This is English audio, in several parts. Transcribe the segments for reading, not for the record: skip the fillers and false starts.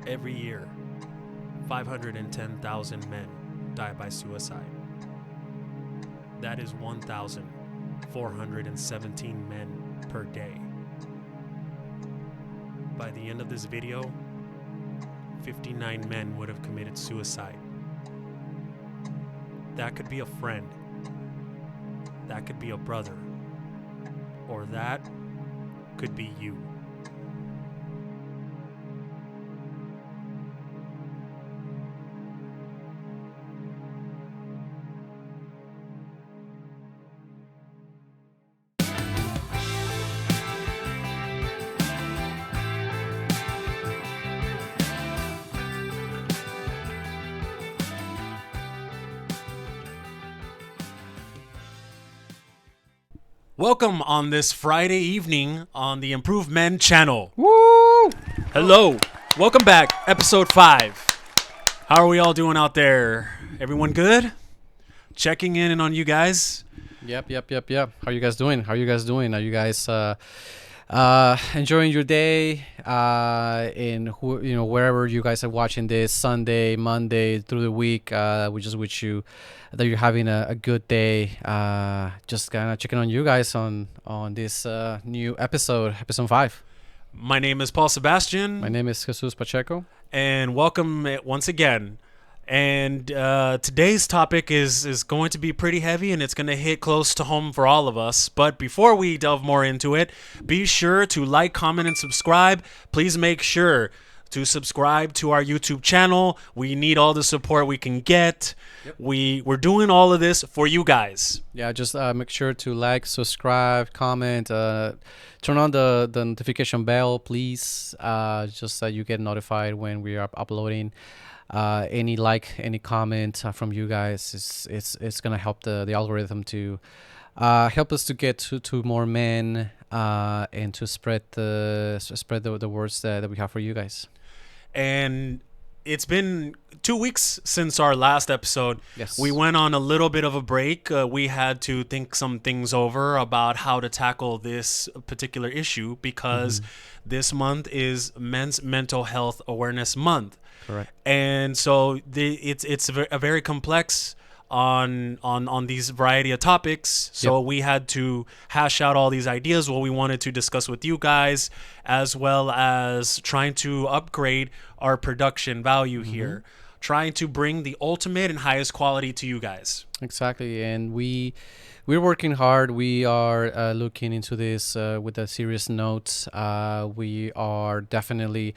Every year, 510,000 men die by suicide. That is 1,417 men per day. By the end of this video, 59 men would have committed suicide. That could be a friend. That could be a brother. Or that could be you. Welcome on this Friday evening on the Improved Men channel. Woo! Hello. Welcome back. Episode 5. How are we all doing out there? Everyone good? Checking in on you guys. Yep. How you guys doing? Are you guys enjoying your day? In wherever you guys are watching this, Sunday, Monday, through the week. We just wish you that you're having a good day. Just kind of checking on you guys on this new episode 5. My name is Paul Sebastian. My name is Jesus Pacheco. And welcome once again. And today's topic is going to be pretty heavy, and it's going to hit close to home for all of us. But before we delve more into it, be sure to like, comment, and subscribe. Please make sure to subscribe to our YouTube channel. We need all the support we can get. Yep. We're doing all of this for you guys. Yeah, just make sure to like, subscribe, comment, turn on the notification bell, please, just so you get notified when we are uploading. Any comment from you guys, it's gonna help the algorithm to help us to get to more men and to spread the words that we have for you guys. And it's been 2 weeks since our last episode. Yes. We went on a little bit of a break. We had to think some things over about how to tackle this particular issue because this month is Men's Mental Health Awareness Month. Correct. And so it's a very complex on these variety of topics. So we had to hash out all these ideas, what we wanted to discuss with you guys, as well as trying to upgrade our production value here, trying to bring the ultimate and highest quality to you guys. Exactly. And we're working hard. We are looking into this with a serious note. We are definitely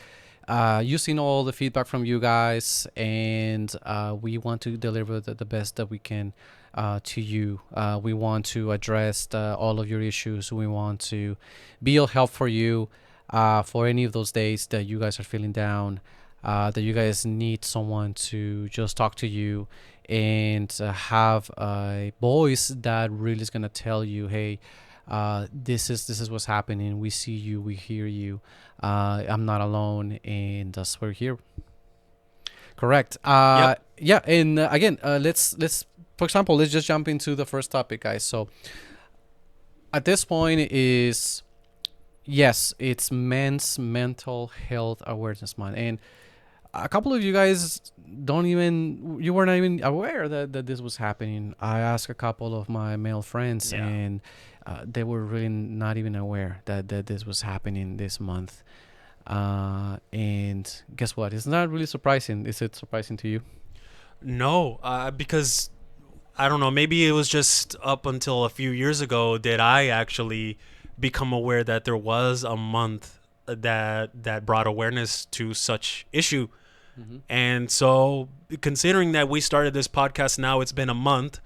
using all the feedback from you guys, and we want to deliver the best that we can to you. We want to address all of your issues. We want to be a help for you for any of those days that you guys are feeling down, that you guys need someone to just talk to you and have a voice that really is going to tell you, hey, this is what's happening. We see you, we hear you. I'm not alone, and that's why we're here. Correct. Yep. Yeah, and again, let's for example, let's just jump into the first topic, guys. So at this point it's Men's Mental Health Awareness Month, and a couple of you guys you were not even aware that this was happening. I asked a couple of my male friends, and they were really not even aware that this was happening this month. And guess what? It's not really surprising. Is it surprising to you? No, because I don't know, maybe it was just up until a few years ago that I actually become aware that there was a month that brought awareness to such issue. And so considering that we started this podcast now, it's been a month,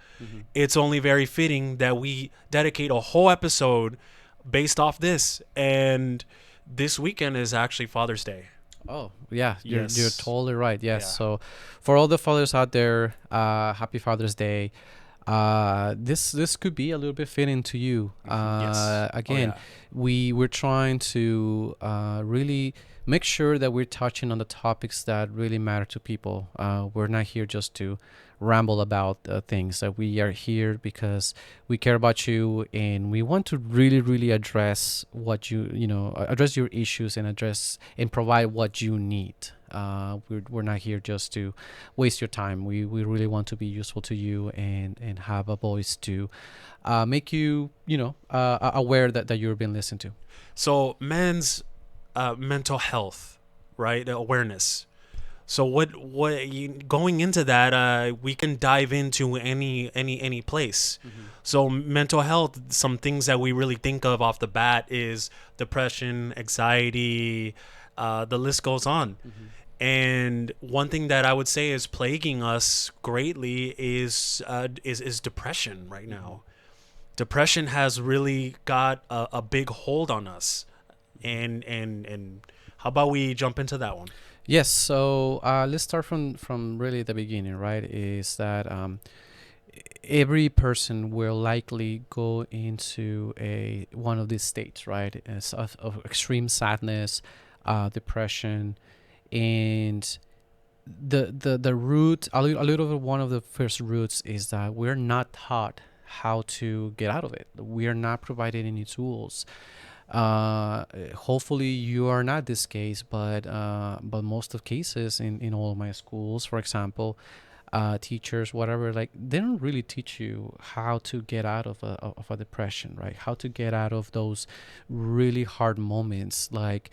it's only very fitting that we dedicate a whole episode based off this. And this weekend is actually Father's Day. Oh, yeah, you're totally right. Yes. Yeah. So for all the fathers out there, happy Father's Day. This could be a little bit fitting to you. Yes. Again, we're trying to really make sure that we're touching on the topics that really matter to people. We're not here just to ramble about things. That we are here because we care about you, and we want to really address what address your issues and address and provide what you need. We're not here just to waste your time. We really want to be useful to you and have a voice to make you, aware that you're being listened to. So men's mental health, right? Awareness. So going into that, we can dive into any place. So mental health, some things that we really think of off the bat is depression, anxiety, the list goes on. And one thing that I would say is plaguing us greatly is depression right now. Depression has really got a big hold on us, and how about we jump into that one? Yes. So let's start from really the beginning. Right? Is that every person will likely go into a one of these states, right? Of extreme sadness, depression, and the root a little bit one of the first roots is that we're not taught how to get out of it. We are not provided any tools. Hopefully you are not this case, but most of cases in all of my schools, for example, teachers, whatever, like they don't really teach you how to get out of a depression, right? How to get out of those really hard moments. Like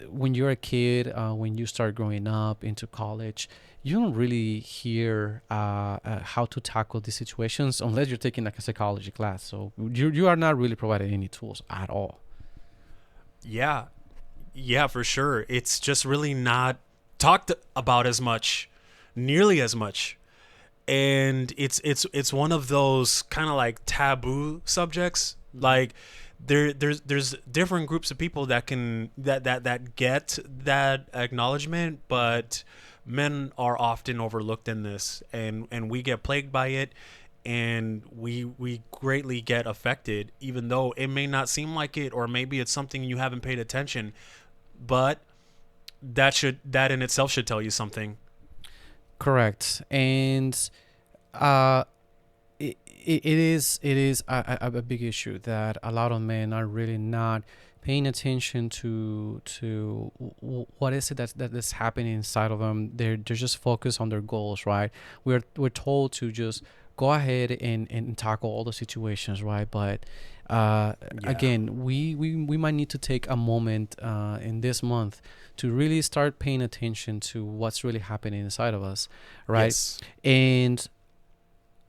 when you're a kid, when you start growing up into college, you don't really hear how to tackle these situations unless you're taking like a psychology class. So you are not really provided any tools at all. Yeah, yeah, for sure. It's just really not talked about as much, nearly as much. And it's one of those kind of like taboo subjects. Like there's different groups of people that can that get that acknowledgement, but men are often overlooked in this, and we get plagued by it, and we greatly get affected, even though it may not seem like it, or maybe it's something you haven't paid attention, but that in itself should tell you something. Correct. And uh, it is a big issue that a lot of men are really not paying attention to what is it that is happening inside of them. They're just focused on their goals, right? We're told to just go ahead and tackle all the situations, right? But Yeah. again, we might need to take a moment in this month to really start paying attention to what's really happening inside of us, right? Yes. And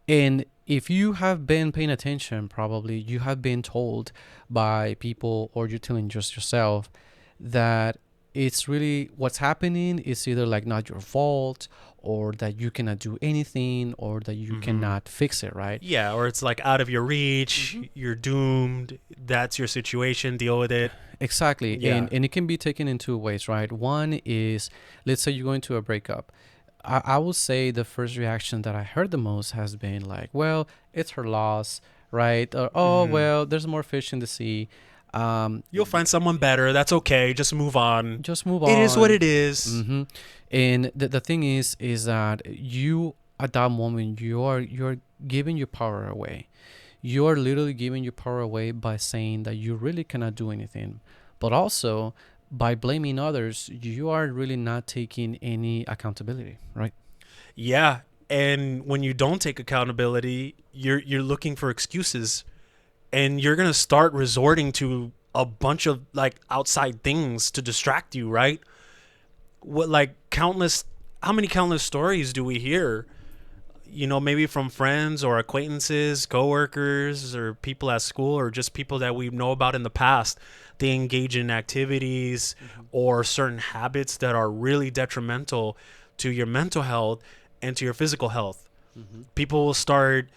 and if you have been paying attention, probably you have been told by people, or you're telling just yourself, that it's really what's happening is either like not your fault, or that you cannot do anything, or that you Mm-hmm. cannot fix it, right? Yeah, or it's like out of your reach. Mm-hmm. You're doomed. That's your situation. Deal with it. Exactly. Yeah. And it can be taken in two ways, right? One is, let's say you're going to a breakup. I will say the first reaction that I heard the most has been like, well, it's her loss, right? Or, oh, Mm-hmm. well, there's more fish in the sea. Um, You'll find someone better. That's okay. Just move on. just move It is what on. it is. Mm-hmm. And the thing is that you, at that moment, you're giving your power away. You're literally giving your power away by saying that you really cannot do anything, but also by blaming others, you are really not taking any accountability, right? Yeah. And when you don't take accountability, you're looking for excuses, and you're gonna start resorting to a bunch of like outside things to distract you, right? What like countless how many countless stories do we hear, maybe from friends or acquaintances, coworkers, or people at school, or just people that we know about in the past. They engage in activities or certain habits that are really detrimental to your mental health and to your physical health. Mm-hmm. People will start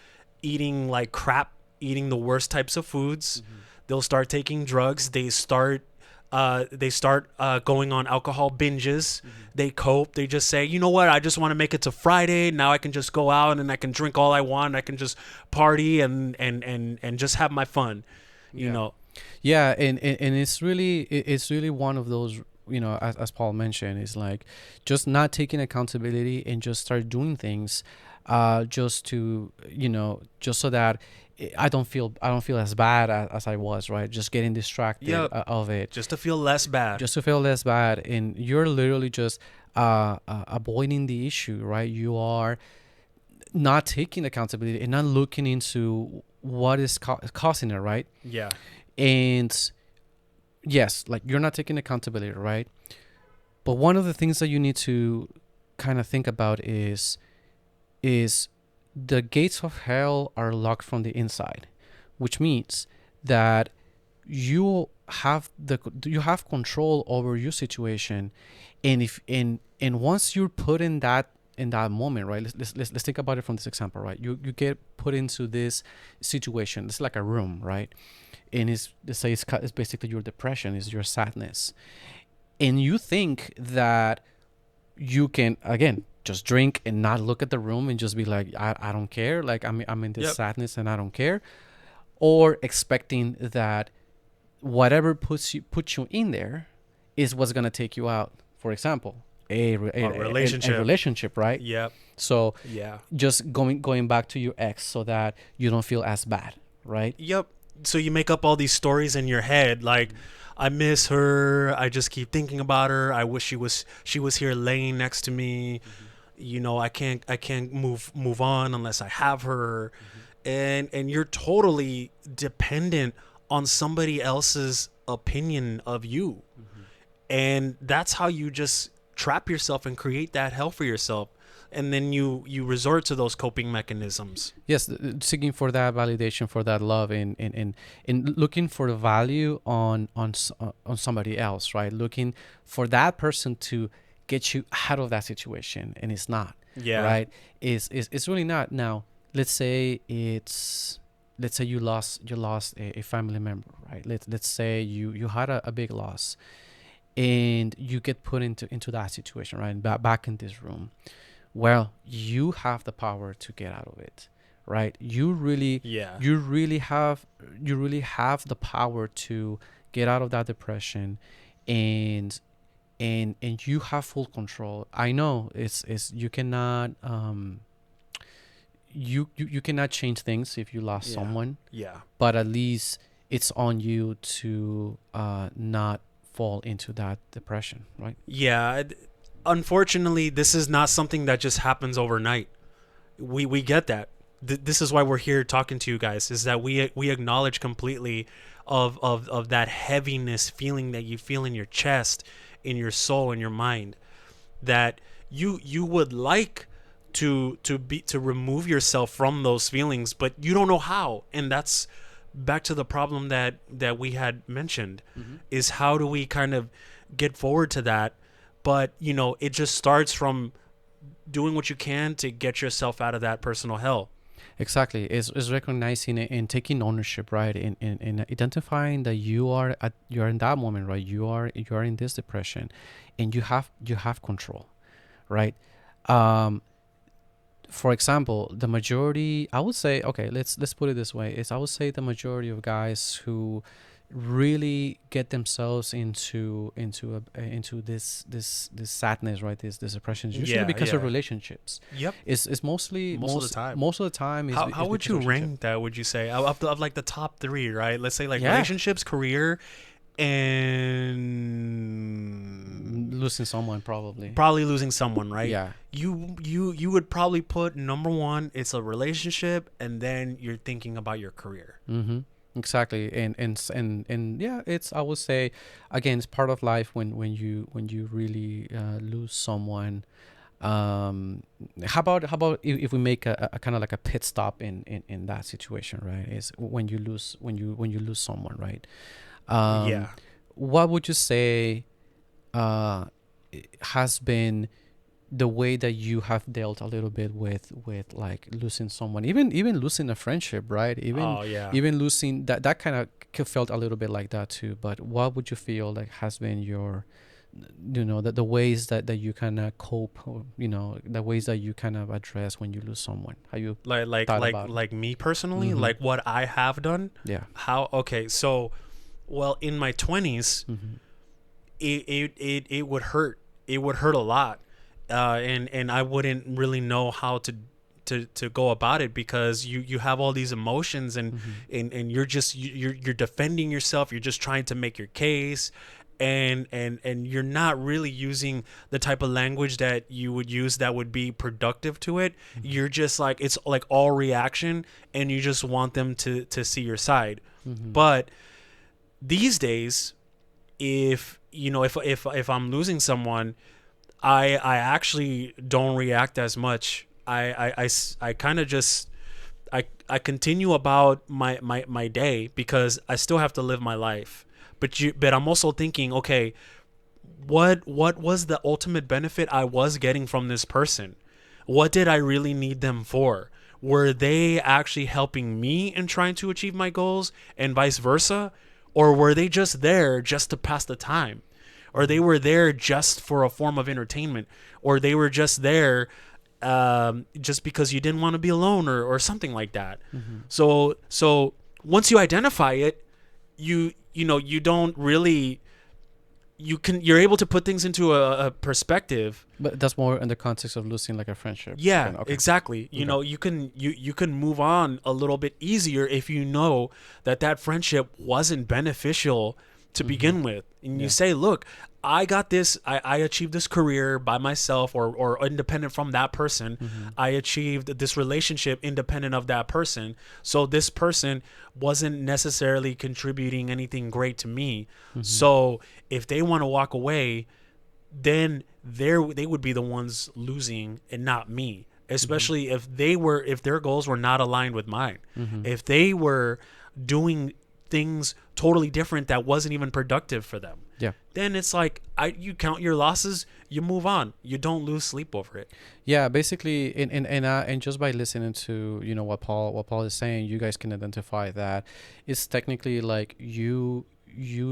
eating like crap, eating the worst types of foods. Mm-hmm. They'll start taking drugs. They start going on alcohol binges. Mm-hmm. They cope. They just say, you know what? I just want to make it to Friday. Now I can just go out and I can drink all I want. I can just party and just have my fun. You Yeah. know. Yeah, and it's really one of those as Paul mentioned, is like just not taking accountability and just start doing things, just to, just so that I don't feel as bad as I was, right? Just getting distracted Yep. of it, Just to feel less bad. just to feel less bad, and you're literally just avoiding the issue, right? You are not taking accountability and not looking into what is causing it, right? Yeah. And yes, like you're not taking accountability, right? But one of the things that you need to kind of think about is the gates of hell are locked from the inside, which means that you have control over your situation. And if and once you're put in that moment, right? Let's think about it from this example, right? You get put into this situation. It's like a room, right? And let's say it's basically your depression, is your sadness, and you think that you can again just drink and not look at the room and just be like, I don't care, like I'm in this Yep. sadness and I don't care, or expecting that whatever puts you in there is what's gonna take you out. For example, A a relationship. relationship, right? Yep. So Yeah. just going back to your ex so that you don't feel as bad, right? Yep. So you make up all these stories in your head, like, I miss her. I just keep thinking about her. I wish she was here laying next to me. I can't move on unless I have her. And you're totally dependent on somebody else's opinion of you. And that's how you just trap yourself and create that hell for yourself. And then you resort to those coping mechanisms. Yes, seeking for that validation, for that love, and looking for the value on somebody else, right? Looking for that person to get you out of that situation, and it's not. Yeah. Right? It's really not. Now, let's say you lost a family member, right? Let's say you had a big loss, and you get put into that situation, right? Back in this room. Well, you have the power to get out of it, right? Yeah. You really have the power to get out of that depression, and and you have full control. I know it's you cannot you cannot change things if you lost Yeah. someone, Yeah. but at least it's on you to not fall into that depression, right? Yeah. Unfortunately, this is not something that just happens overnight. We get that. This is why we're here talking to you guys, is that we acknowledge completely of that heaviness feeling that you feel in your chest, in your soul, in your mind, that you would like to remove yourself from those feelings, but you don't know how. And that's back to the problem that we had mentioned, is how do we kind of get forward to that. But it just starts from doing what you can to get yourself out of that personal hell. Exactly. Is recognizing it and taking ownership, right? In identifying that you're in that moment, right? You are in this depression, and you have control, right? Um, for example, the majority, I would say, okay, let's put it this way, is I would say the majority of guys who really get themselves into this sadness, right? This depression is usually Yeah, because of yeah. relationships. Yep. It's mostly Most of the time. most of the time How is would because you of relationship. rank that? Would you say of like the top three, right? Let's say like Yeah. relationships, career, and Losing someone, probably. probably losing someone, right? Yeah. You would probably put number one, it's a relationship, and then you're thinking about your career. Mm-hmm. Exactly. And yeah, it's, I would say, again, it's part of life when you really lose someone. How about if we make a kind of like a pit stop in that situation, right? Is when you lose someone, right? Yeah. What would you say uh has been the way that you have dealt a little bit with like losing someone, even losing a friendship, right? Oh yeah. Even losing that kind of felt a little bit like that too. But what would you feel like has been your, the ways that you kind of cope, or the ways that you kind of address when you lose someone? How you like thought like about it? like me personally, Mhm. like what I have done. Yeah. How? Okay, so, well, in my 20s, Mm-hmm. it would hurt. It would hurt a lot, and I wouldn't really know how to go about it, because you have all these emotions, and you're just you're defending yourself. You're just trying to make your case, and you're not really using the type of language that you would use that would be productive to it. You're just like, it's like all reaction, and you just want them to see your side. But these days, if if I'm losing someone, I actually don't react as much. I kind of just I continue about my day, because I still have to live my life. But I'm also thinking, okay, what was the ultimate benefit I was getting from this person? What did I really need them for? Were they actually helping me in trying to achieve my goals, and vice versa? Or were they just there just to pass the time? Or they were there just for a form of entertainment? Or they were just there just because you didn't want to be alone, or something like that? So once you identify it, you don't really, you're able to put things into a perspective. But that's more in the context of losing like a friendship. Yeah, Okay. exactly. You Okay. know, you can move on a little bit easier if you know that friendship wasn't beneficial to begin with. And you Yeah. say, look, I got this, I achieved this career by myself, or independent from that person. I achieved this relationship independent of that person. So this person wasn't necessarily contributing anything great to me. So if they want to walk away, then they would be the ones losing, and not me. Especially if their goals were not aligned with mine. If they were doing things totally different that wasn't even productive for them, Yeah. then it's like, you count your losses, you move on, you don't lose sleep over it. Yeah, basically, and just by listening to what Paul is saying, you guys can identify that it's technically like you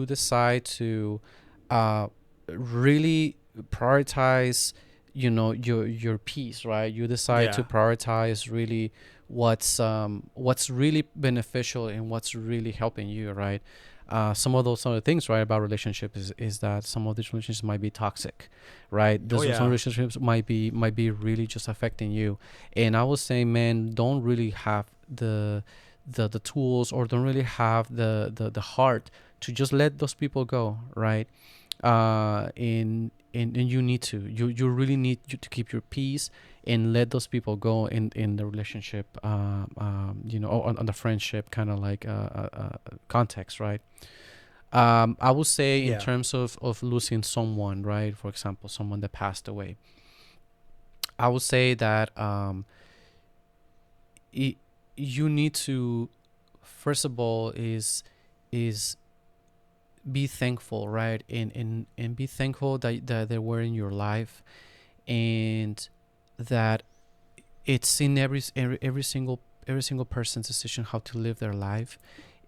decide to really prioritize your peace, right? You decide to Yeah. prioritize really what's really beneficial and what's really helping you, right? Some of those other things, right, about relationships is that some of these relationships might be toxic, right? Oh Some yeah. relationships might be really just affecting you. And I would say, man, don't really have the tools, or don't really have the heart to just let those people go, right? And you need to, you really need to keep your peace and let those people go in the relationship, or on the friendship kind of like context, right? I would say in Yeah. terms of losing someone, right? For example, someone that passed away, I would say that you need to, first of all, is be thankful, right? And be thankful that they were in your life, and that it's in every single person's decision how to live their life.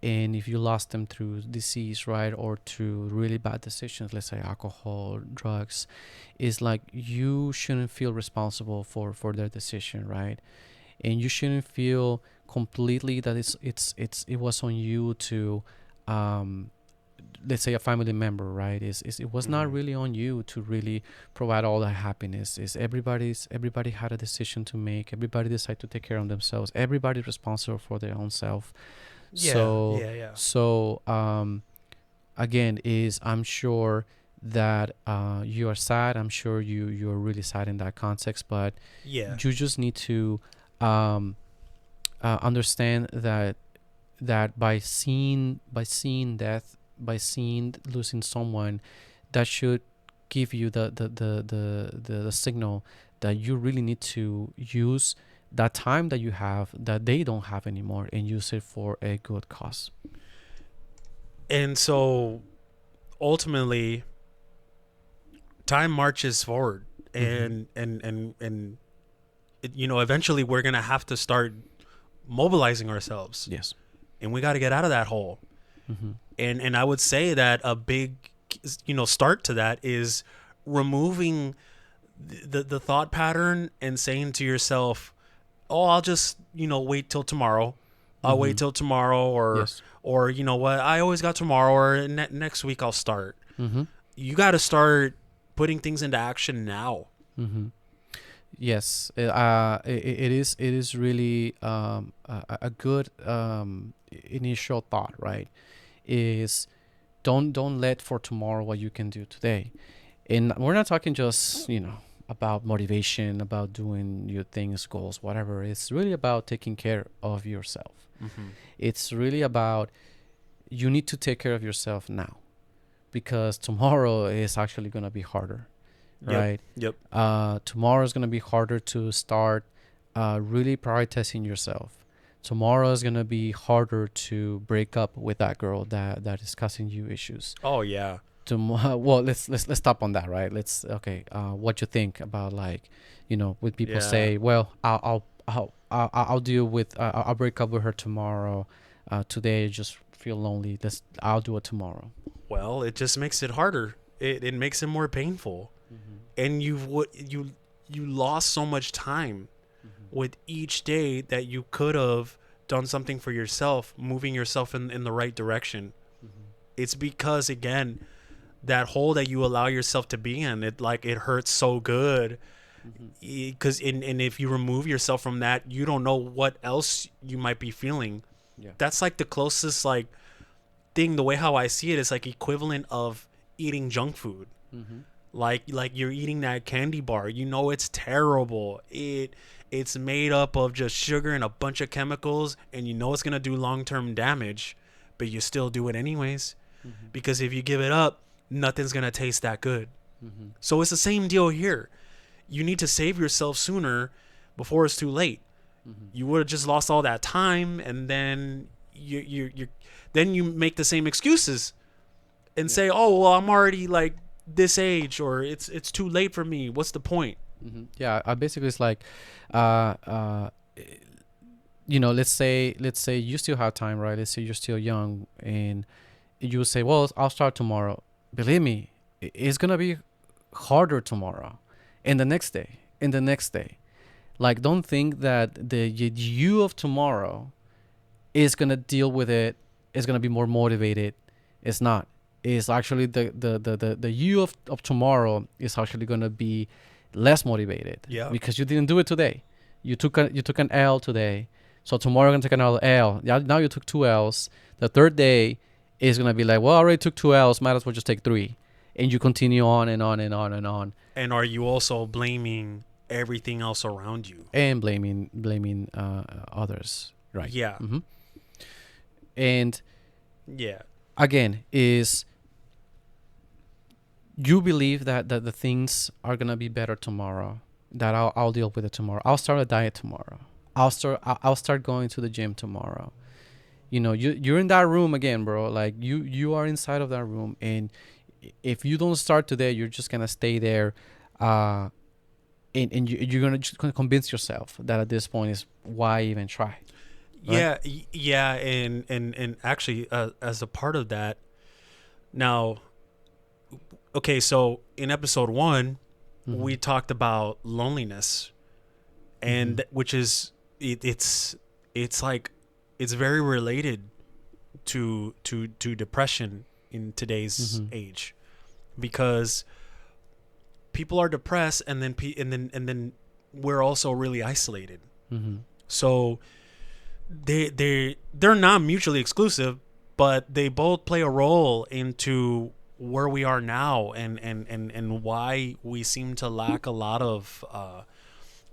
And if you lost them through disease, right, or through really bad decisions, let's say alcohol, drugs, is like you shouldn't feel responsible for their decision, right? And you shouldn't feel completely that it was on you to let's say a family member, right? It was not really on you to really provide all that happiness. Is everybody had a decision to make. Everybody decided to take care of themselves. Everybody's responsible for their own self. Yeah. So Yeah. Yeah. so again, is I'm sure that you are sad. I'm sure you're really sad in that context, but Yeah. you just need to understand that by seeing death, by seeing losing someone, that should give you the signal that you really need to use that time that you have that they don't have anymore, and use it for a good cause. And so ultimately, time marches forward, Mm-hmm. and eventually we're gonna have to start mobilizing ourselves, Yes. and we got to get out of that hole. Mm-hmm. And I would say that a big start to that is removing the thought pattern, and saying to yourself, oh, I'll just wait till tomorrow. I'll Mm-hmm. wait till tomorrow, or Yes. or you know what, I always got tomorrow, or next week I'll start. Mm-hmm. you got to start putting things into action now. Mm-hmm. Yes, it is really a good initial thought, right? Is don't let for tomorrow what you can do today. And we're not talking just, about motivation, about doing your things, goals, whatever. It's really about taking care of yourself. Mm-hmm. It's really about you need to take care of yourself now, because tomorrow is actually going to be harder, Yep. right? Yep. Tomorrow is going to be harder to start really prioritizing yourself. Tomorrow is going to be harder to break up with that girl that is causing you issues. Oh yeah. Well, let's stop on that, right? Let's okay. What you think about, like, when people Yeah. say, well, I'll deal with I'll break up with her tomorrow. Today I just feel lonely. I'll do it tomorrow. Well, it just makes it harder. It makes it more painful. And you lost so much time with each day that you could have done something for yourself, moving yourself in the right direction. It's because, again, that hole that you allow yourself to be in, it hurts so good, because and if you remove yourself from that, you don't know what else you might be feeling. Yeah. That's like the closest, like, thing, the way how I see it is like equivalent of eating junk food. Mm-hmm. Like you're eating that candy bar, it's terrible. It's made up of just sugar and a bunch of chemicals, and it's going to do long-term damage, but you still do it anyways, because if you give it up, nothing's going to taste that good. So it's the same deal here. You need to save yourself sooner before it's too late. You would have just lost all that time, and then you make the same excuses and say, "Oh, well, I'm already like this age, or it's too late for me. What's the point?" Yeah, basically it's like, uh, uh, let's say you still have time, right? Let's say you're still young, and you say, well, I'll start tomorrow. Believe me, it's gonna be harder tomorrow, and the next day, and the next day. Like, don't think that the you of tomorrow is gonna deal with it, is gonna be more motivated. It's not. It's actually the you of tomorrow is actually gonna be less motivated, Yeah. because you didn't do it today. You took an L today, so tomorrow you're gonna take another L. Now you took two L's. The third day is gonna be like, well, I already took two L's. Might as well just take three, and you continue on and on and on and on, And are you also blaming everything else around you? and blaming others, right? Yeah. And Yeah. again, is you believe that the things are gonna be better tomorrow, that I'll deal with it tomorrow. I'll start a diet tomorrow. I'll start going to the gym tomorrow. You're in that room again, bro. Like, you are inside of that room, and if you don't start today, you're just gonna stay there, and you're gonna just convince yourself that at this point is why even try. Right? Yeah, and actually, as a part of that, now, okay, so in episode 1, we talked about loneliness, and which is it's like it's very related to depression in today's age, because people are depressed, and then we're also really isolated. So they're not mutually exclusive, but they both play a role into where we are now, and why we seem to lack a lot of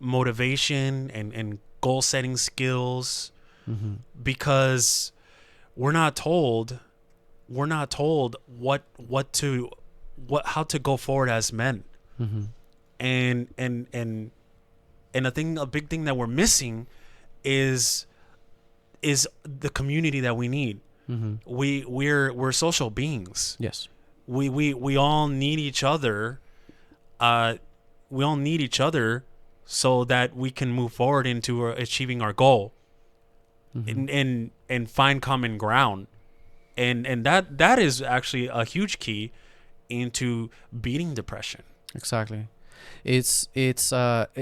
motivation and goal setting skills, because we're not told how to go forward as men. And a big thing that we're missing is the community that we need. We're social beings. Yes. We all need each other. We all need each other so that we can move forward into achieving our goal, and find common ground. And that is actually a huge key into beating depression. Exactly. It's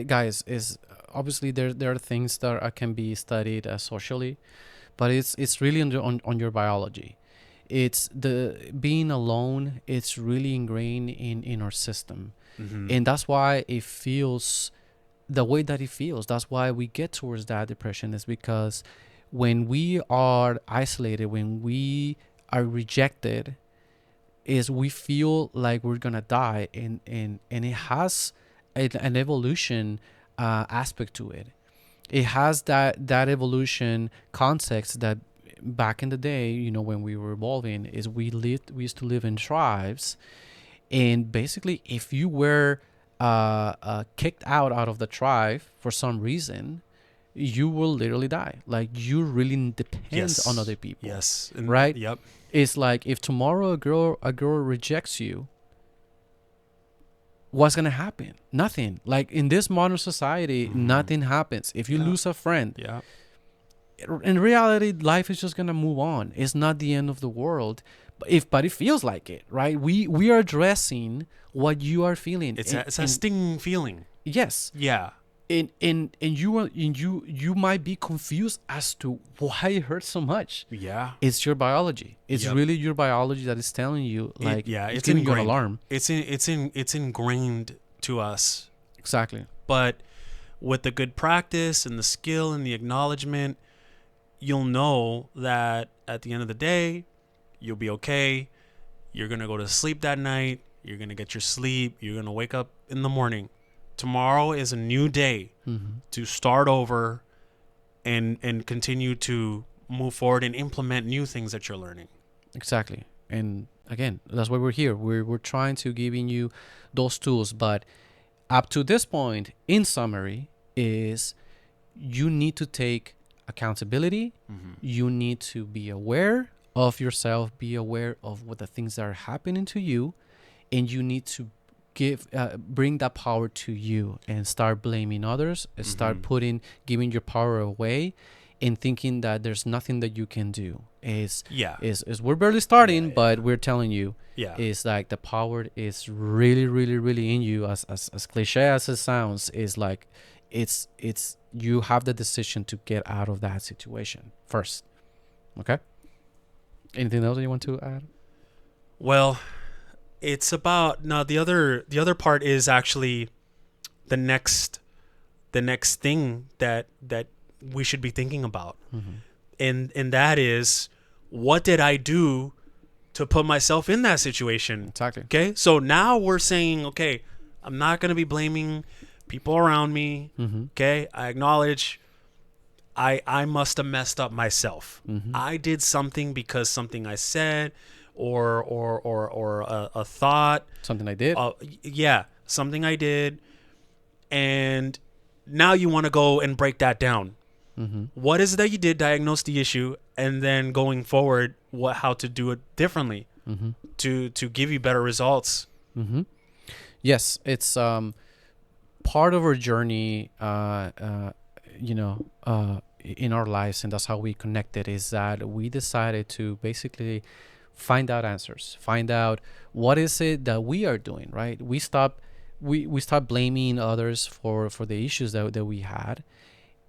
guys, is obviously there are things that can be studied socially, but it's really on your biology. it's the being alone. It's really ingrained in our system, Mm-hmm. and that's why it feels the way that it feels. That's why we get towards that depression, is because when we are isolated, when we are rejected, is we feel like we're gonna die, and it has an evolution aspect to it. It has that evolution context that back in the day, when we were evolving, is we used to live in tribes, and basically if you were kicked out of the tribe for some reason, you will literally die. Like, you really depend on Yes. other people, Yes. And right? yep. It's like, if tomorrow a girl rejects you, what's gonna happen? Nothing. Like, in this modern society, Mm-hmm. nothing happens. If you Yeah. lose a friend, Yeah. in reality, life is just gonna move on. It's not the end of the world, but it feels like it, right? We are addressing what you are feeling, It's a stinging feeling. yes, Yeah. and you might be confused as to why it hurts so much. Yeah. It's your biology. It's Yep. really your biology that is telling you, like, Yeah. it's It's giving you an ingrained. alarm. It's ingrained to us. Exactly. But with the good practice and the skill and the acknowledgement, you'll know that at the end of the day, you'll be okay. You're going to go to sleep that night. You're going to get your sleep. You're going to wake up in the morning. Tomorrow is a new day Mm-hmm. to start over and continue to move forward and implement new things that you're learning. Exactly. And again, that's why we're here. We're trying to giving you those tools, but up to this point, in summary, is you need to take accountability. Mm-hmm. You need to be aware of yourself, be aware of what the things that are happening to you, and you need to bring that power to you and start blaming others, and start giving your power away, and thinking that there's nothing that you can do. Yeah. Is we're barely starting, Yeah. but we're telling you, Yeah. is like the power is really, really, really in you. As cliche as it sounds, is like, it's you have the decision to get out of that situation first. Okay. Anything else that you want to add? Well, it's about now the other part is actually the next thing that we should be thinking about. Mm-hmm. And that is, what did I do to put myself in that situation? Exactly. Okay? So now we're saying, okay, I'm not going to be blaming people around me. Mm-hmm. Okay? I acknowledge I must have messed up myself. Mm-hmm. I did something because something I said or a thought. Something I did. Yeah, something I did. And now you want to go and break that down. Mm-hmm. What is it that you did, diagnose the issue, and then going forward, how to do it differently Mm-hmm. to give you better results. Mm-hmm. Yes, it's part of our journey, in our lives, and that's how we connected, is that we decided to basically find out answers, find out what is it that we are doing, right? We stop blaming others for the issues that we had.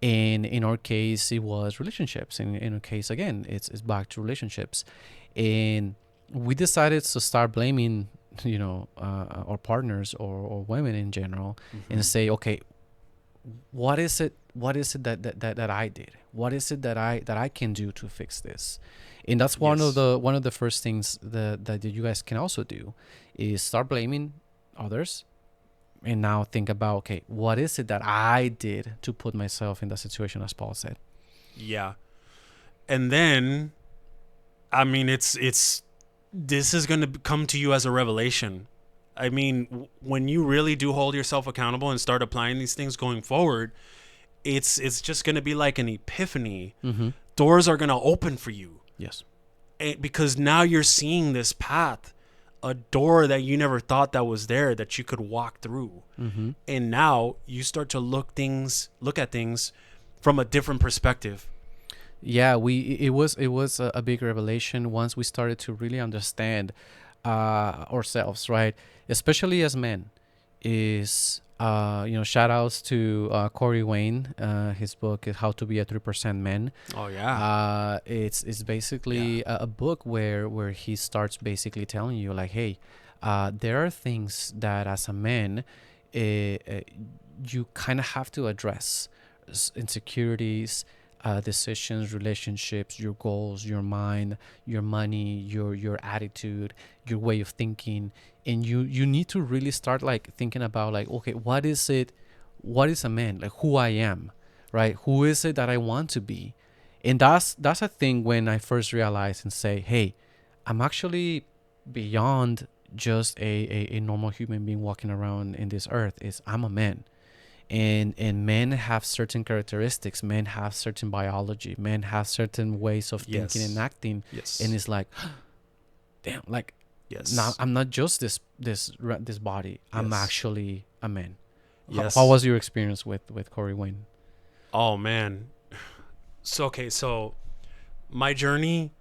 And in our case, it was relationships. In our case, again, it's back to relationships. And we decided to start blaming, our partners or women in general, and say, okay, what is it that I did? What is it that I can do to fix this? And that's one Yes. of the first things that you guys can also do, is start blaming others. And now think about, okay, what is it that I did to put myself in that situation, as Paul said? Yeah. And then, I mean, it's this is going to come to you as a revelation. I mean, when you really do hold yourself accountable and start applying these things going forward, it's just going to be like an epiphany. Mm-hmm. Doors are going to open for you. Yes. Because now you're seeing this path, a door that you never thought that was there, that you could walk through. Mm-hmm. And now you start to look at things from a different perspective. Yeah, it was a big revelation once we started to really understand ourselves, right? Especially as men, is Shout outs to Corey Wayne. His book is How to Be a 3% Man. Oh yeah. It's Yeah. basically a book where he starts basically telling you like, hey, there are things that as a man, you kind of have to address insecurities, decisions, relationships, your goals, your mind, your money, your attitude, your way of thinking, and you need to really start like thinking about like, okay, what is it? What is a man? Like who I am, right? Who is it that I want to be? And that's a thing when I first realized and say, hey, I'm actually beyond just a normal human being walking around in this earth. Is I'm a man, and men have certain characteristics, men have certain biology, men have certain ways of thinking and Yes. acting, and Yes. it's like, damn, like now Yes. I'm not just this body, I'm Yes. actually a man. How Yes. was your experience with Corey Wayne? Oh man. So okay, so my journey,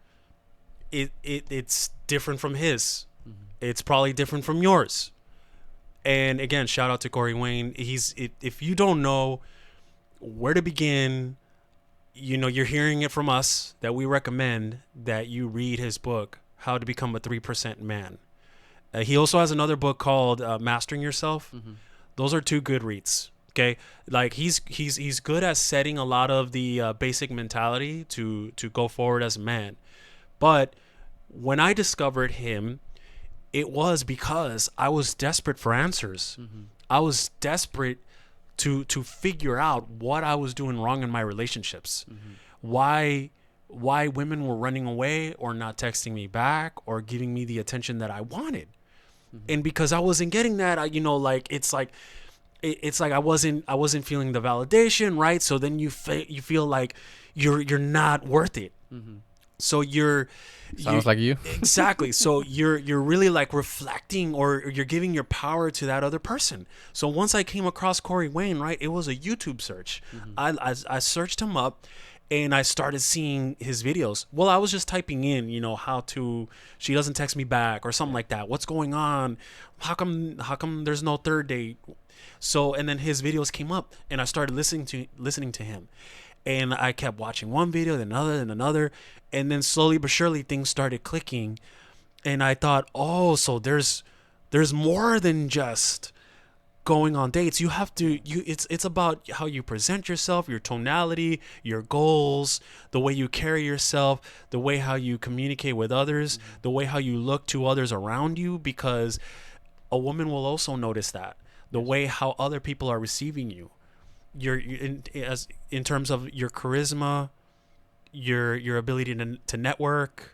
it's different from his. It's probably different from yours. And again, shout out to Corey Wayne. If you don't know where to begin, you're hearing it from us that we recommend that you read his book, How to Become a 3% Man. He also has another book called Mastering Yourself. Mm-hmm. Those are two good reads. Okay, like he's good at setting a lot of the basic mentality to go forward as a man. But when I discovered him, it was because I was desperate for answers. Mm-hmm. I was desperate to figure out what I was doing wrong in my relationships. Mm-hmm. Why women were running away or not texting me back or giving me the attention that I wanted. Mm-hmm. And because I wasn't getting that, like it's like I wasn't feeling the validation, right? So then you feel like you're not worth it. Mm-hmm. So you Sounds like you. exactly. So you're really like reflecting or you're giving your power to that other person. So once I came across Corey Wayne, right, it was a YouTube search. Mm-hmm. I searched him up and I started seeing his videos. Well, I was just typing in, how to she doesn't text me back or something like that. What's going on? How come there's no third date? So and then his videos came up and I started listening to him. And I kept watching one video, then another, then another, and then slowly but surely things started clicking. And I thought, oh, so there's more than just going on dates. You have to it's about how you present yourself, your tonality, your goals, the way you carry yourself, the way how you communicate with others, the way how you look to others around you, because a woman will also notice that. The Yes. way how other people are receiving you. In terms of your charisma, your ability to network,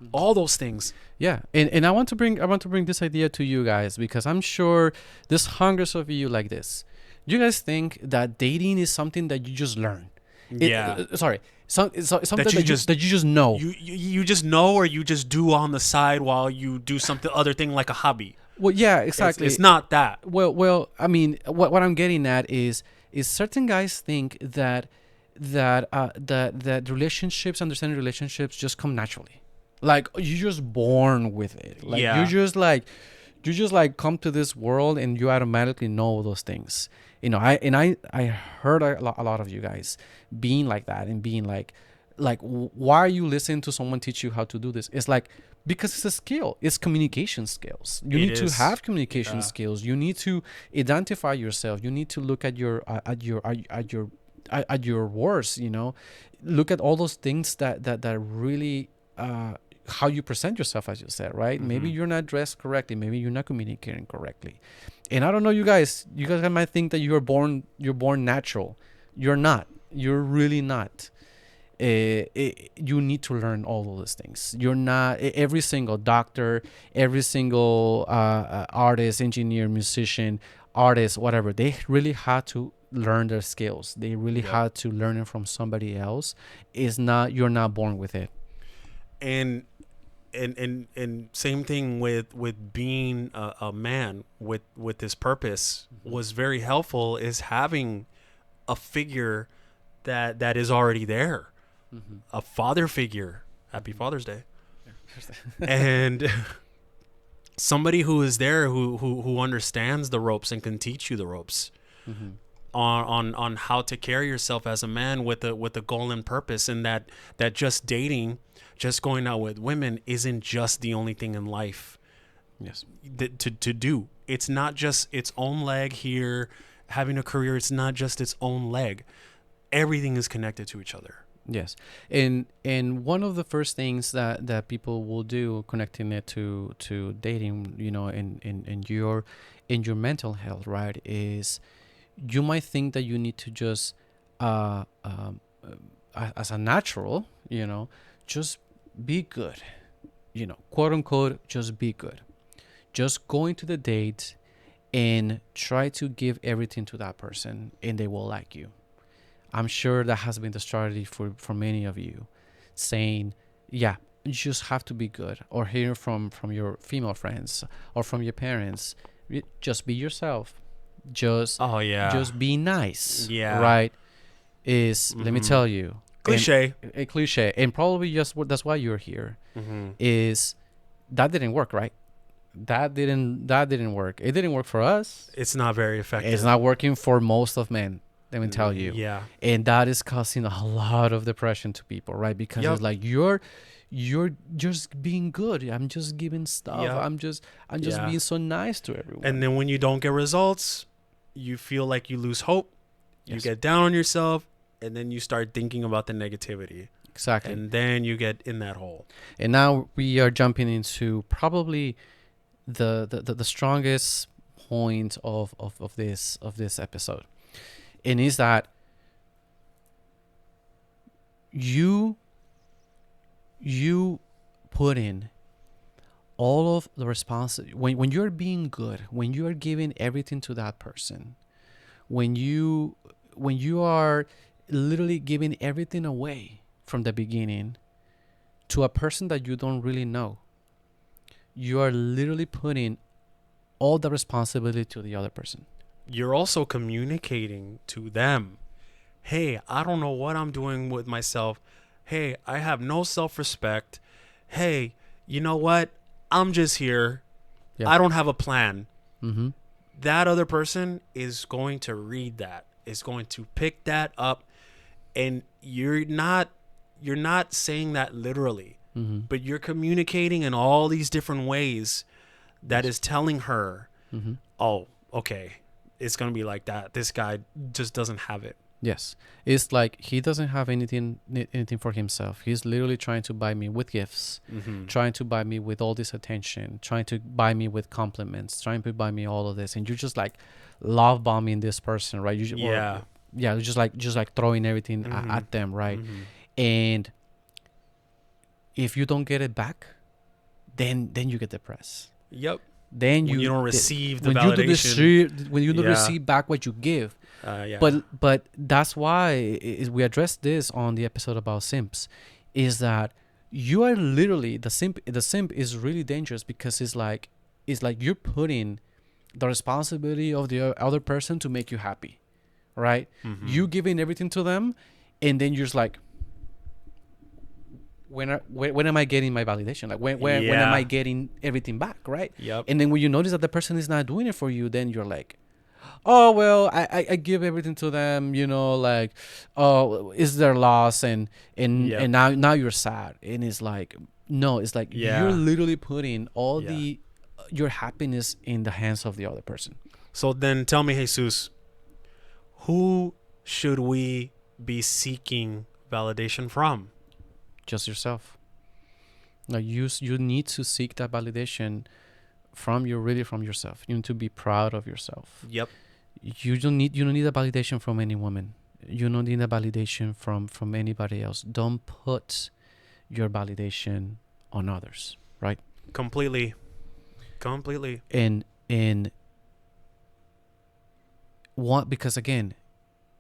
Mm-hmm. all those things. Yeah, and I want to bring this idea to you guys because I'm sure there's hundreds of you like this. You guys think that dating is something that you just learn. Yeah, Sorry, something that you that you just that you just know. you just know, or you just do on the side while you do something other thing like a hobby. Well, yeah, It's exactly. not that. Well, I mean, what I'm getting at is certain guys think that relationships, understanding relationships, just come naturally. Like you're just born with it. Like Yeah. you just like come to this world and you automatically know those things. I heard a lot of you guys being like that and being like why are you listening to someone teach you how to do this? It's like because it's a skill. It's communication skills. You It need to is. have communication Yeah. skills. You need to identify yourself. You need to look at your worst. Look at all those things that really how you present yourself, as you said, right? Maybe Mm-hmm. you're not dressed correctly. Maybe you're not communicating correctly. And I don't know, you guys. You guys might think that you're born natural. You're not. You're really not. You need to learn all of those things. You're not every single doctor, every single artist, engineer, musician, artist, whatever. They really had to learn their skills. They really Yep. had to learn it from somebody else. It's not you're not born with it. And and same thing with being a man with this purpose was very helpful, is having a figure that is already there, Mm-hmm. a father figure. Happy Father's Day. Mm-hmm. And somebody who is there, who understands the ropes and can teach you the ropes Mm-hmm. on how to carry yourself as a man with a goal and purpose, and that just dating, just going out with women isn't just the only thing in life Yes. to do. It's not just its own leg here. Having a career, it's not just its own leg. Everything is connected to each other. Yes, and one of the first things that people will do, connecting it to dating, in your mental health, right, is you might think that you need to just, as a natural, just be good, quote unquote, just be good, just go into the date and try to give everything to that person, and they will like you. I'm sure that has been the strategy for many of you, saying, yeah, you just have to be good, or hearing from your female friends or from your parents, just be yourself, just Oh yeah, just be nice, yeah. right? Is, let me tell you, and Cliche. a cliche, and probably just that's why you're here, Mm-hmm. is that didn't work, right? That didn't work. It didn't work for us. It's not very It's effective. not working for most of men, let me tell you. Yeah. And that is causing a lot of depression to people, right? Because Yep. it's like you're just being good. I'm just giving stuff. Yep. I'm just Yeah. being so nice to everyone. And then when you don't get results, you feel like you lose hope. You Yes. get down on yourself, and then you start thinking about the negativity, Exactly. and then you get in that hole. And now we are jumping into probably the strongest point of this episode. And is that you put in all of the responsibility when you're being good, when you are giving everything to that person, when you are literally giving everything away from the beginning to a person that you don't really know, you are literally putting all the responsibility to the other person. You're also communicating to them, hey, I don't know what I'm doing with myself. Hey, I have no self-respect. Hey, you know what? I'm just here. Yeah. I don't have a plan. Mm-hmm. That other person is going to read that, is going to pick that up, and you're not saying that literally, Mm-hmm. but you're communicating in all these different ways that is telling her, Mm-hmm. oh, okay, it's going to be like that. This guy just doesn't have it. Yes, it's like he doesn't have anything for himself. He's literally trying to buy me with gifts, Mm-hmm. trying to buy me with all this attention, trying to buy me with compliments, trying to buy me all of this, and you're just like love bombing this person, right? Yeah. Yeah, just like throwing everything Mhm. at them, right? Mhm. And if you don't get it back, then you get depressed. Yep. Then When you don't the- receive the when you don't validation. receive when you don't Yeah. receive back what you give. Yeah. But that's why we addressed this on the episode about simps, is that you are literally the simp. The simp is really dangerous because it's like you're putting the responsibility of the other person to make you happy, right? Mhm. You giving everything to them, and then you're just like, when am I getting my validation? Like when am Yeah. I getting everything back, right? Yep. And then when you notice that the person is not doing it for you, then you're like, oh well, I give everything to them, like, oh, it's their loss, and Yep. and now you're sad, and it's like, no, it's like Yeah. you're literally putting all Yeah. the your happiness in the hands of the other person. So then tell me, Jesus, who should we be seeking validation from? Just yourself. Like you need to seek that validation from yourself. You need to be proud of yourself. Yep. You don't need a validation from any woman. You don't need a validation from anybody else. Don't put your validation on others, right? Completely. And what, because again,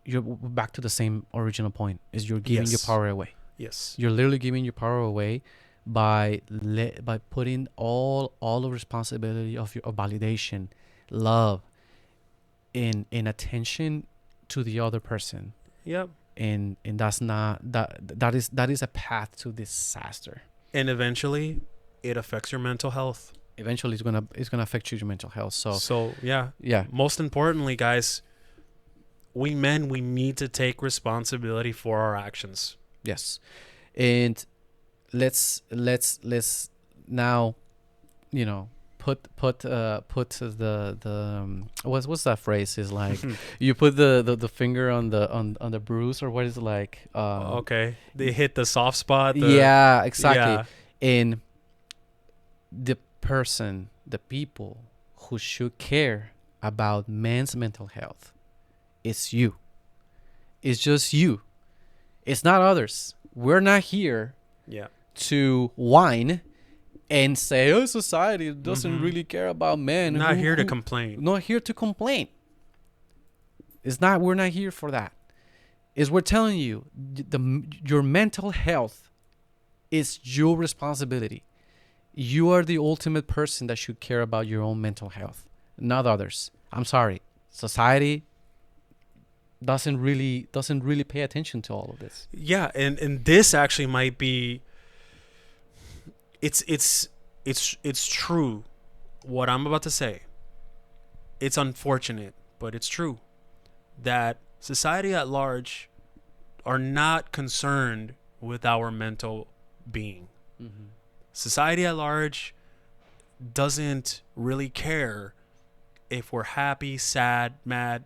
you're back to the same original point, is you're giving your Yes. power away. Yes. You're literally giving your power away by putting all the responsibility of your of validation, love, and attention to the other person. Yep. And that is a path to disaster. And eventually, it affects your mental health. eventually it's gonna affect your mental health. So So yeah, yeah, most importantly, guys, we men, we need to take responsibility for our actions. yes, and let's now, you know, put what's that phrase is like, you put the finger on the bruise, or what is it like, Okay, they hit the soft spot. yeah, exactly. Yeah, And the people who should care about men's mental health, it's you. It's just you. It's not others. We're not here yeah. to whine and say, "Oh, society doesn't really care about men." Not here to complain. Not here to complain. It's not. We're not here for that. Is we're telling you, your mental health is your responsibility. You are the ultimate person that should care about your own mental health, not others. I'm sorry, society doesn't really pay attention to all of this. Yeah, and this actually might be. It's true, what I'm about to say. It's unfortunate, but it's true that society at large are not concerned with our mental being. Mm-hmm. Society at large doesn't really care if we're happy, sad, mad,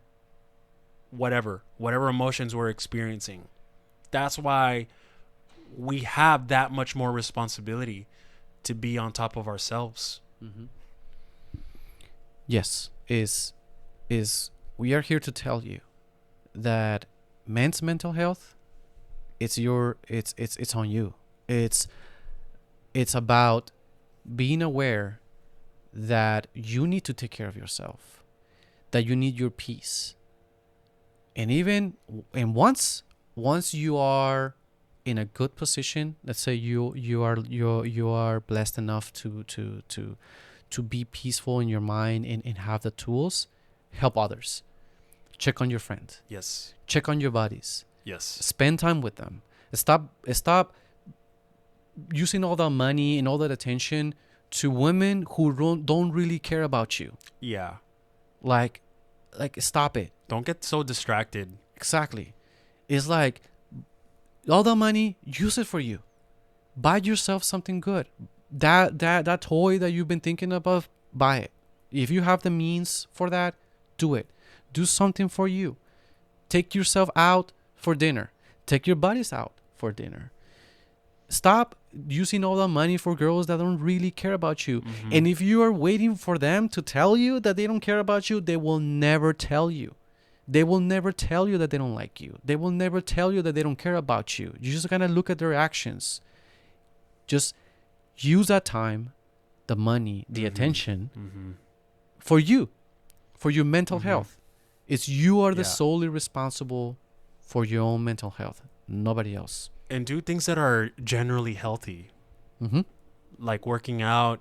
whatever emotions we're experiencing. That's why we have that much more responsibility to be on top of ourselves. Mm-hmm. Yes, is we are here to tell you that men's mental health, it's on you. It's about being aware that you need to take care of yourself, that you need your peace. And once you are in a good position, let's say you are blessed enough to be peaceful in your mind and have the tools, help others. Check on your friend. Yes. Check on your buddies. Yes. Spend time with them. Stop using all that money and all that attention to women who don't really care about you. Yeah. Like stop it. Don't get so distracted. Exactly. It's like, all that money, use it for you. Buy yourself something good. That toy that you've been thinking about, buy it. If you have the means for that, do it. Do something for you. Take yourself out for dinner. Take your buddies out for dinner. Stop using all the money for girls that don't really care about you. Mm-hmm. And if you are waiting for them to tell you that they don't care about you, they will never tell you. They will never tell you that they don't like you. They will never tell you that they don't care about you. You just gotta look at their actions. Just use that time, the money, the attention for you, for your mental health. It's you are the solely responsible for your own mental health, nobody else. And do things that are generally healthy, like working out,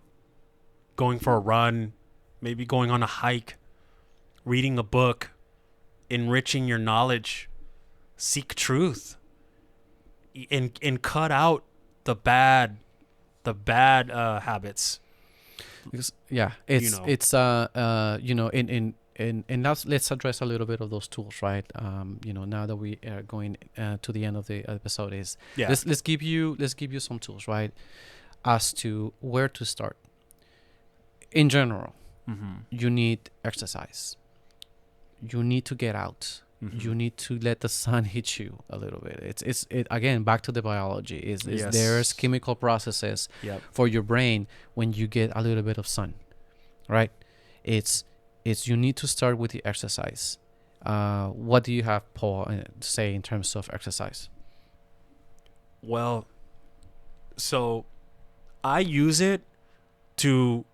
going for a run, maybe going on a hike, reading a book, enriching your knowledge, seek truth, and cut out the bad habits. Because, yeah, it's and now let's address a little bit of those tools, right? Now that we are going to the end of the episode, let's give you some tools, right, as to where to start. In general, you need exercise. You need to get out. You need to let the sun hit you a little bit. It's again, back to the biology. There's chemical processes for your brain when you get a little bit of sun, right? It's you need to start with the exercise. What do you have, Paul, to say in terms of exercise? Well, so I use it to